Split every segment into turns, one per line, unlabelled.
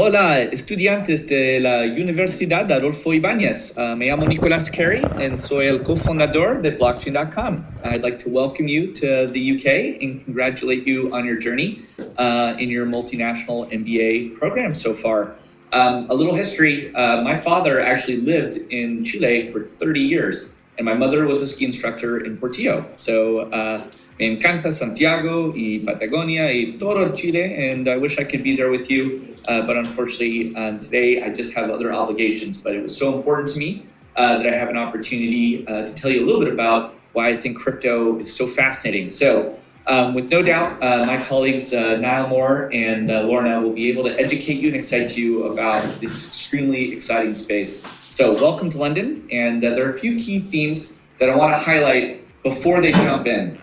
Hola, estudiantes de la Universidad Adolfo Ibáñez. Me llamo Nicolás Carey and soy el cofundador de Blockchain.com. I'd like to welcome you to the UK and congratulate you on your journey in your multinational MBA program so far. A little history, my father actually lived in Chile for 30 years and my mother was a ski instructor in Portillo. So me encanta Santiago y Patagonia y todo Chile, and I wish I could be there with you, but unfortunately today I just have other obligations. But it was so important to me that I have an opportunity to tell you a little bit about why I think crypto is so fascinating. So with no doubt, my colleagues Niall Moore and Lorna will be able to educate you and excite you about this extremely exciting space. So welcome to London, and there are a few key themes that I want to highlight before they jump in.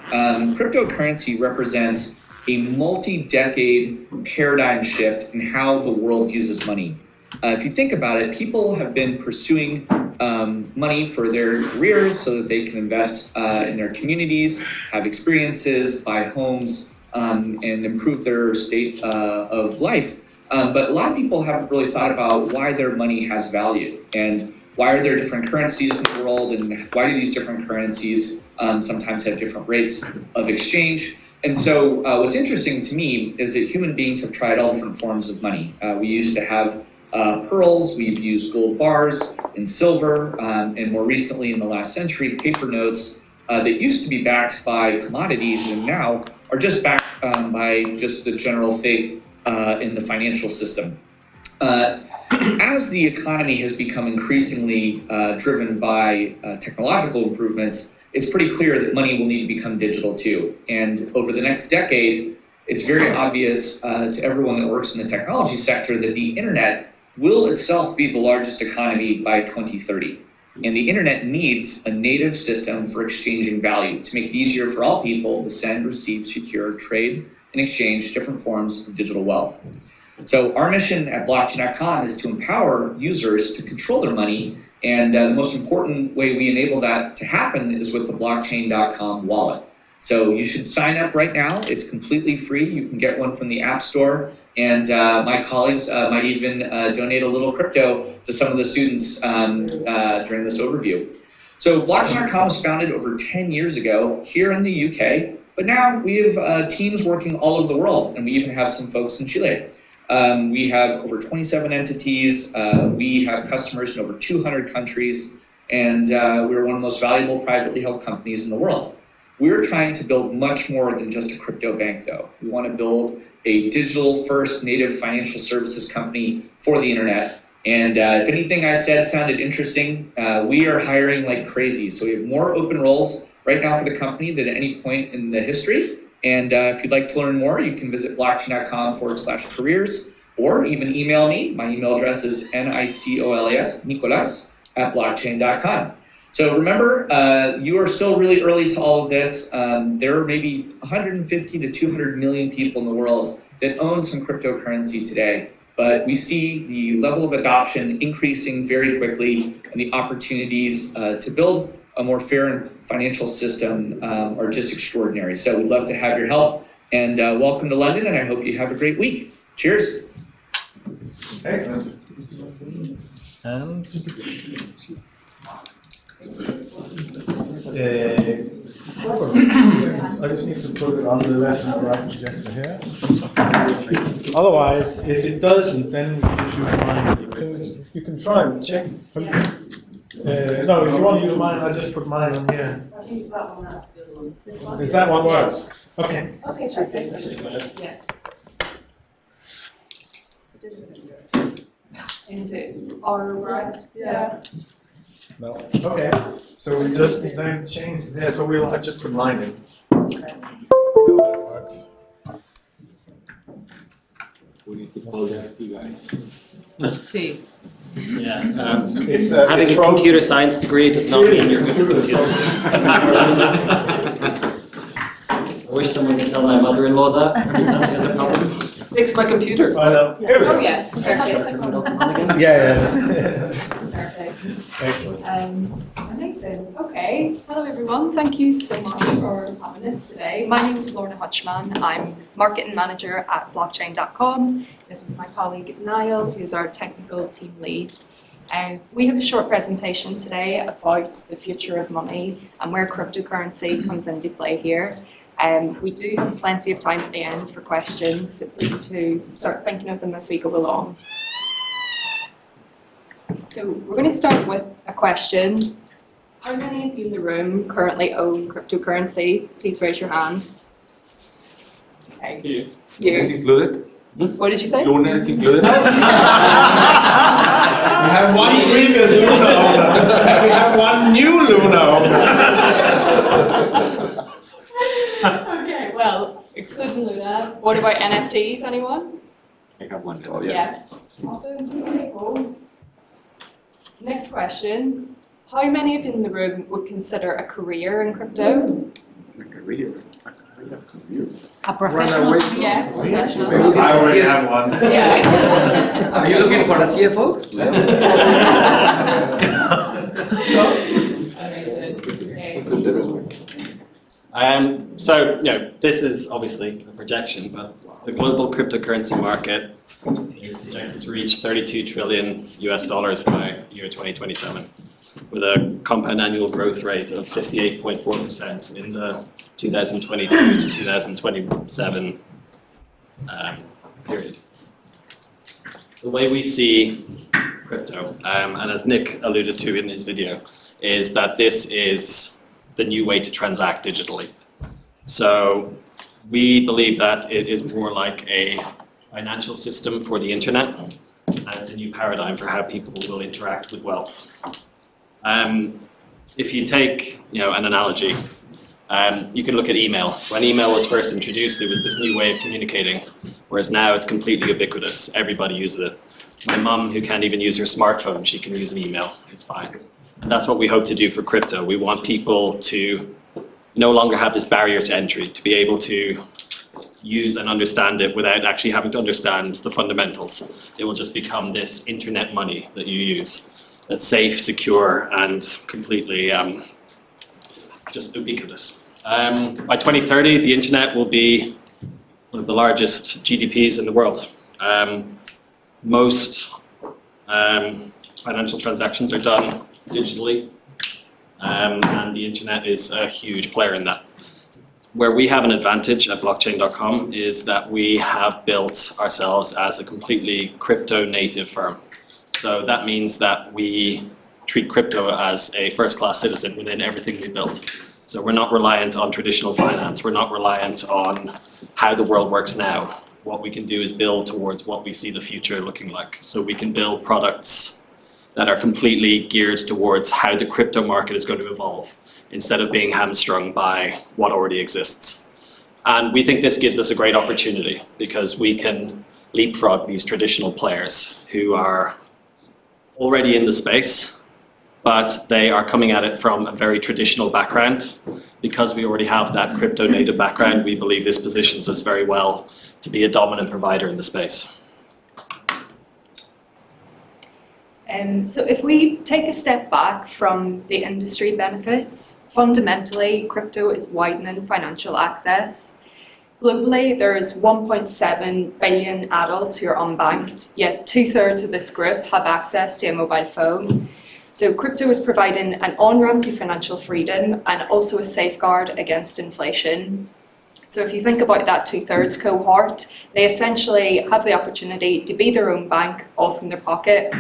Cryptocurrency represents a multi-decade paradigm shift in how the world uses money. If you think about it, people have been pursuing money for their careers so that they can invest in their communities, have experiences, buy homes, and improve their state of life. But a lot of people haven't really thought about why their money has value and why are there different currencies in the world and why do these different currencies sometimes have different rates of exchange. And so what's interesting to me is that human beings have tried all different forms of money. We used to have pearls, we've used gold bars and silver, and more recently in the last century, paper notes that used to be backed by commodities and now are just backed by just the general faith in the financial system. As the economy has become increasingly driven by technological improvements, it's pretty clear that money will need to become digital too. And over the next decade, it's very obvious to everyone that works in the technology sector that the internet will itself be the largest economy by 2030. And the internet needs a native system for exchanging value to make it easier for all people to send, receive, secure, trade, and exchange different forms of digital wealth. So our mission at Blockchain.com is to empower users to control their money, and the most important way we enable that to happen is with the Blockchain.com wallet. So you should sign up right now. It's completely free. You can get one from the App Store, and my colleagues might even donate a little crypto to some of the students during this overview. So Blockchain.com was founded over 10 years ago here in the UK, but now we have teams working all over the world, and we even have some folks in Chile. We have over 27 entities. We have customers in over 200 countries, and we're one of the most valuable privately held companies in the world. We're trying to build much more than just a crypto bank, though. We want to build a digital-first native financial services company for the internet. And if anything I said sounded interesting, we are hiring like crazy. So we have more open roles right now for the company than at any point in the history. And if you'd like to learn more, you can visit blockchain.com/careers, or even email me. My email address is Nicolas, Nicolas @blockchain.com. So remember, you are still really early to all of this. There are maybe 150 to 200 million people in the world that own some cryptocurrency today. But we see the level of adoption increasing very quickly, and the opportunities to build a more fair financial system are just extraordinary. So we'd love to have your help, and welcome to London, and I hope you have a great week. Cheers.
Excellent. And I just need to put it on the lesson right projector here. Otherwise, if it doesn't, then you should find. You can try and check. No, if you want to use mine, I just put mine on here.
I think it's that one.
Is that one works? Okay.
Okay, sure. Yeah. Is it R right? Yeah.
No. Okay. So we just then change there. So I just put mine in.
Okay.
That works.
We need to call that you guys.
See.
Yeah.
Having a computer science degree does not mean you're good at computers. I wish someone could tell my mother-in-law that every time she has a problem. Fix my computer.
I know.
Oh yeah.
Turn it off and on again.
Yeah.
Perfect.
Excellent.
Amazing. Okay. Hello, everyone. Thank you so much for having us today. My name is Lorna Hutchman. I'm marketing manager at Blockchain.com. This is my colleague Niall, who's our technical team lead. We have a short presentation today about the future of money and where cryptocurrency comes into play here. We do have plenty of time at the end for questions, so please do start thinking of them as we go along. So we're going to start with a question. How many of you in the room currently own cryptocurrency? Please raise your hand. Okay.
You.
You.
Is included?
What did you say?
Luna is included?
We have one previous Luna owner, and we have one new Luna owner.
Okay, well, excluding Luna, what about NFTs, anyone?
I have one.
Yeah. Awesome. Okay, cool. Next question. How many of you in the room would consider a career in crypto?
A career.
A
professional?
Yeah, professional.
I already have one.
Yeah.
Are you looking for a CFO?
So, this is obviously a projection, but the global cryptocurrency market is projected to reach $32 trillion by year 2027, with a compound annual growth rate of 58.4% in the 2022 to 2027 period. The way we see crypto, and as Nick alluded to in his video, is that this is the new way to transact digitally. So we believe that it is more like a financial system for the internet, and it's a new paradigm for how people will interact with wealth. If you take an analogy, you can look at email. When email was first introduced, it was this new way of communicating, whereas now it's completely ubiquitous. Everybody uses it. My mum, who can't even use her smartphone, she can use an email. It's fine. And that's what we hope to do for crypto. We want people to no longer have this barrier to entry, to be able to use and understand it without actually having to understand the fundamentals. It will just become this internet money that you use that's safe, secure, and completely just ubiquitous. By 2030, the internet will be one of the largest GDPs in the world. Most financial transactions are done digitally, and the internet is a huge player in that. Where we have an advantage at Blockchain.com is that we have built ourselves as a completely crypto-native firm. So that means that we treat crypto as a first-class citizen within everything we built. So we're not reliant on traditional finance. We're not reliant on how the world works now. What we can do is build towards what we see the future looking like. So we can build products that are completely geared towards how the crypto market is going to evolve, instead of being hamstrung by what already exists. And we think this gives us a great opportunity because we can leapfrog these traditional players who are already in the space, but they are coming at it from a very traditional background. Because we already have that crypto native background, we believe this positions us very well to be a dominant provider in the space.
So if we take a step back from the industry benefits, fundamentally, crypto is widening financial access. Globally, there's 1.7 billion adults who are unbanked, yet 2/3 of this group have access to a mobile phone. So crypto is providing an on-ramp to financial freedom and also a safeguard against inflation. So if you think about that 2/3 cohort, they essentially have the opportunity to be their own bank all from their pocket.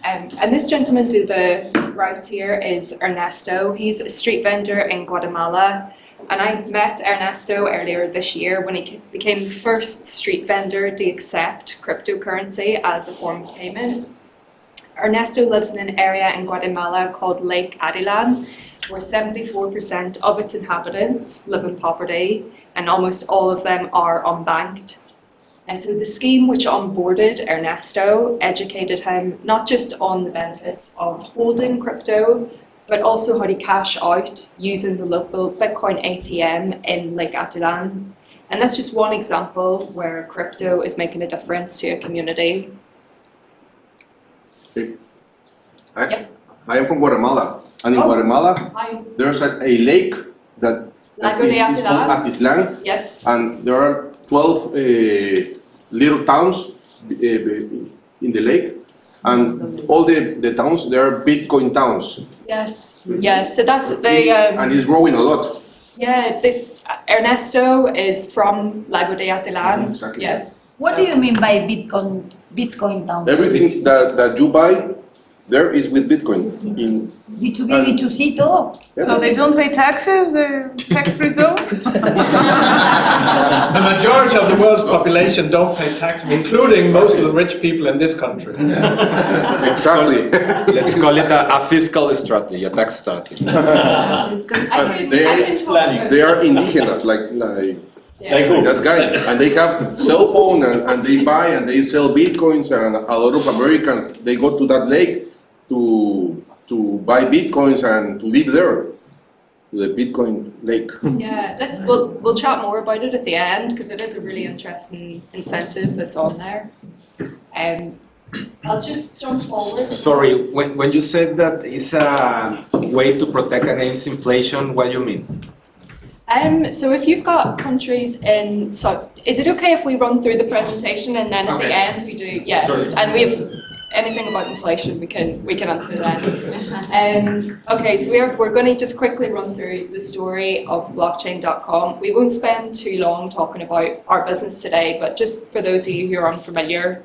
And this gentleman to the right here is Ernesto. He's a street vendor in Guatemala. And I met Ernesto earlier this year when he became the first street vendor to accept cryptocurrency as a form of payment. Ernesto lives in an area in Guatemala called Lake Atilan, where 74% of its inhabitants live in poverty, and almost all of them are unbanked. And so the scheme which onboarded Ernesto educated him not just on the benefits of holding crypto, but also how to cash out using the local Bitcoin ATM in Lake Atilan. And that's just one example where crypto is making a difference to a community.
I
I am from Guatemala, and in Guatemala,
Hi.
there's a lake that
Lago de
is called Atitlan,
Yes.
and there are 12 little towns in the lake, and all the towns, they are Bitcoin towns,
Yes. Yes. So that's they.
and it's growing a lot.
Yeah. This Ernesto is from Lago de Atilan.
Exactly.
Yeah.
What do you mean by Bitcoin town?
Everything that you buy there is with Bitcoin. In
B2B,
and-
B2C, todo.
So they don't pay taxes, they're tax-free zone?
The majority of the world's population don't pay taxes, including most of the rich people in this country.
Exactly.
Let's call it a fiscal strategy, a tax strategy.
And they are indigenous, like that guy, and they have cell phone and they buy and they sell bitcoins, and a lot of Americans, they go to that lake to buy bitcoins and to live there, to the Bitcoin lake.
Yeah, we'll chat more about it at the end because it is a really interesting incentive that's on there. I'll just jump forward.
Sorry, when you said that it's a way to protect against inflation, what do you mean?
So if you've got countries in, so is it okay if we run through the presentation and then at the end we do, yeah,
Sure.
and we have anything about inflation we can answer that. Okay, so we're going to just quickly run through the story of Blockchain.com. We won't spend too long talking about our business today, but just for those of you who are unfamiliar.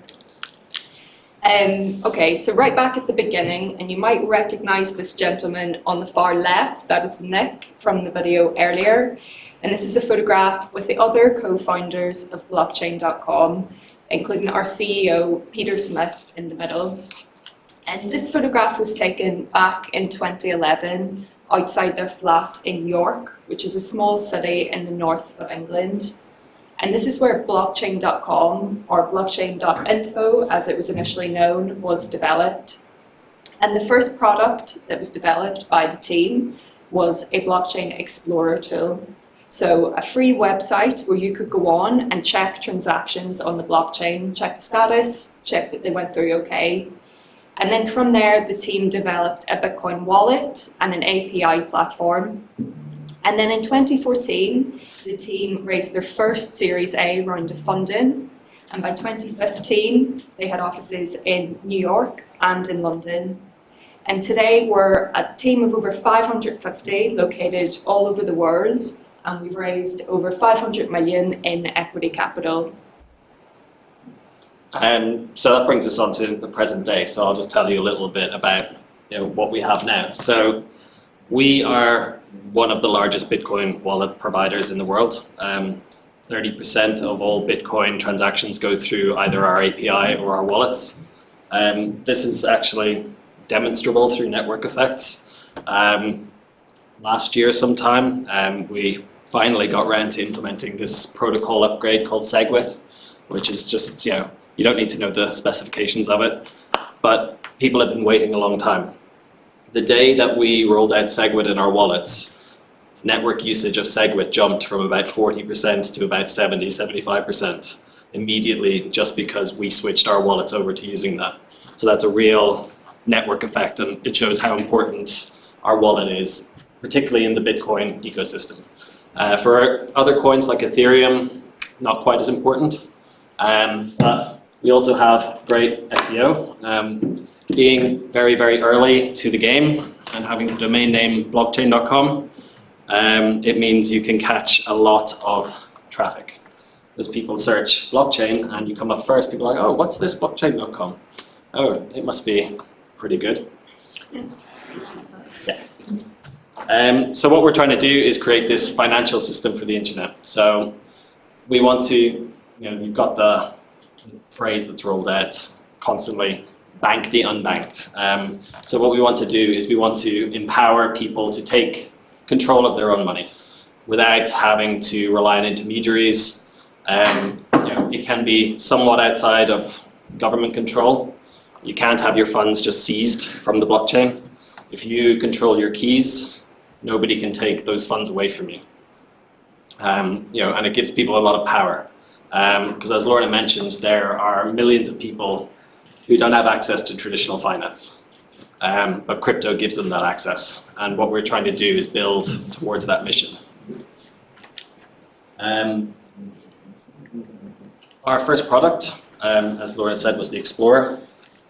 Okay, so right back at the beginning, and you might recognize this gentleman on the far left, that is Nick from the video earlier. And this is a photograph with the other co-founders of Blockchain.com, including our CEO, Peter Smith, in the middle. And this photograph was taken back in 2011 outside their flat in York, which is a small city in the north of England. And this is where Blockchain.com, or blockchain.info, as it was initially known, was developed. And the first product that was developed by the team was a blockchain explorer tool. So a free website where you could go on and check transactions on the blockchain, check the status, check that they went through okay. And then from there, the team developed a Bitcoin wallet and an API platform. And then in 2014, the team raised their first Series A round of funding. And by 2015, they had offices in New York and in London. And today we're a team of over 550 located all over the world. And we've raised over 500 million in equity capital.
So that brings us on to the present day. So I'll just tell you a little bit about what we have now. So we are one of the largest Bitcoin wallet providers in the world. 30% of all Bitcoin transactions go through either our API or our wallets. This is actually demonstrable through network effects. Last year sometime, we finally got around to implementing this protocol upgrade called SegWit, which is just, you don't need to know the specifications of it, but people have been waiting a long time. The day that we rolled out SegWit in our wallets, network usage of SegWit jumped from about 40% to about 70-75% immediately, just because we switched our wallets over to using that. So that's a real network effect, and it shows how important our wallet is, particularly in the Bitcoin ecosystem. For other coins like Ethereum, not quite as important, but we also have great SEO. Being very, very early to the game and having the domain name blockchain.com, it means you can catch a lot of traffic. As people search blockchain and you come up first, people are like, oh, what's this blockchain.com? Oh, it must be pretty good. Yeah. So what we're trying to do is create this financial system for the internet. So we want to, you've got the phrase that's rolled out constantly, bank the unbanked. So what we want to do is we want to empower people to take control of their own money without having to rely on intermediaries. It can be somewhat outside of government control. You can't have your funds just seized from the blockchain. If you control your keys, nobody can take those funds away from you. And it gives people a lot of power. Because as Lorna mentioned, there are millions of people who don't have access to traditional finance. but crypto gives them that access. And what we're trying to do is build towards that mission. Our first product, as Lorna said, was the Explorer,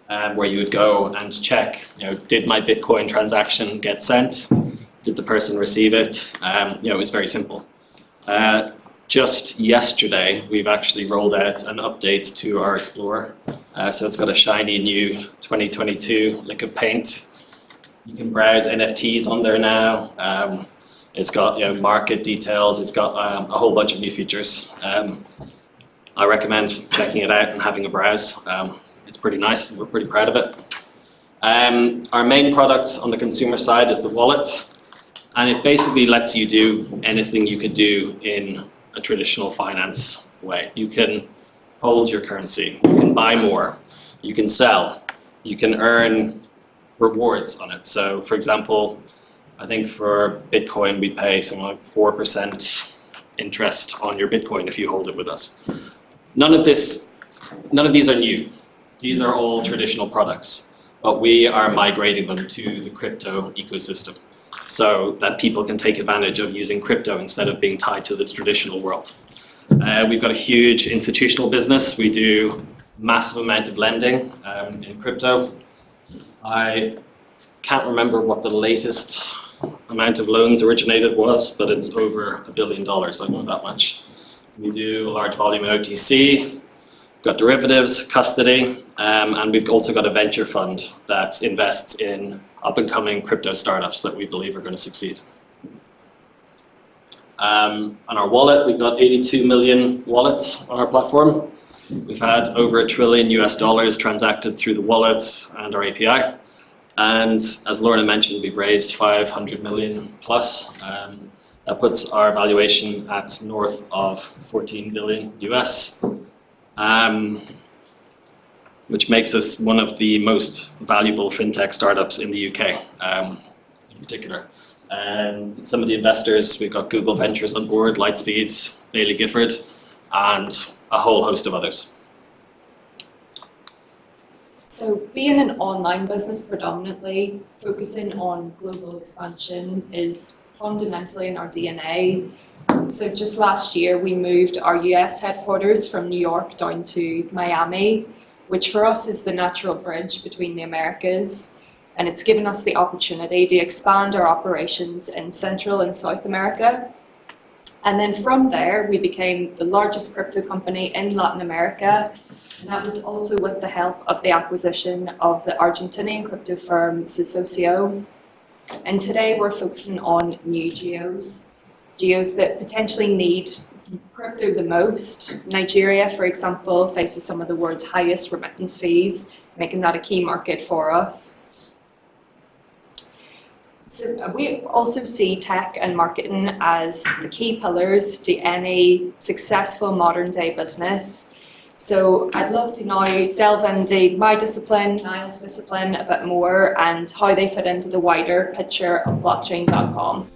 where you would go and check, did my Bitcoin transaction get sent? Did the person receive it? It was very simple. Just yesterday, we've actually rolled out an update to our Explorer. So it's got a shiny new 2022 lick of paint. You can browse NFTs on there now. It's got market details. It's got a whole bunch of new features. I recommend checking it out and having a browse. It's pretty nice. We're pretty proud of it. Our main product on the consumer side is the wallet. And it basically lets you do anything you could do in a traditional finance way. You can hold your currency, you can buy more, you can sell, you can earn rewards on it. So for example, I think for Bitcoin we pay something like 4% interest on your Bitcoin if you hold it with us. None of these are new. These are all traditional products, but we are migrating them to the crypto ecosystem, so that people can take advantage of using crypto instead of being tied to the traditional world. We've got a huge institutional business. We do massive amount of lending in crypto. I can't remember what the latest amount of loans originated was, but it's over $1 billion, I know that much. We do a large volume of OTC, got derivatives, custody, and we've also got a venture fund that invests in up-and-coming crypto startups that we believe are going to succeed. On our wallet, we've got 82 million wallets on our platform. We've had over $1 trillion transacted through the wallets and our API. And as Lorna mentioned, we've raised 500 million plus. That puts our valuation at north of 14 billion US. Which makes us one of the most valuable fintech startups in the UK, in particular. Some of the investors, we've got Google Ventures on board, Lightspeed, Bailey Gifford, and a whole host of others.
So being an online business predominantly, focusing on global expansion is fundamentally in our DNA. So just last year, we moved our US headquarters from New York down to Miami, which for us is the natural bridge between the Americas. And it's given us the opportunity to expand our operations in Central and South America. And then from there, we became the largest crypto company in Latin America. And that was also with the help of the acquisition of the Argentinian crypto firm Socio. And today we're focusing on new geos that potentially need crypto the most. Nigeria, for example, faces some of the world's highest remittance fees, making that a key market for us. So we also see tech and marketing as the key pillars to any successful modern day business. So I'd love to now delve into my discipline, Niall's discipline a bit more, and how they fit into the wider picture of Blockchain.com.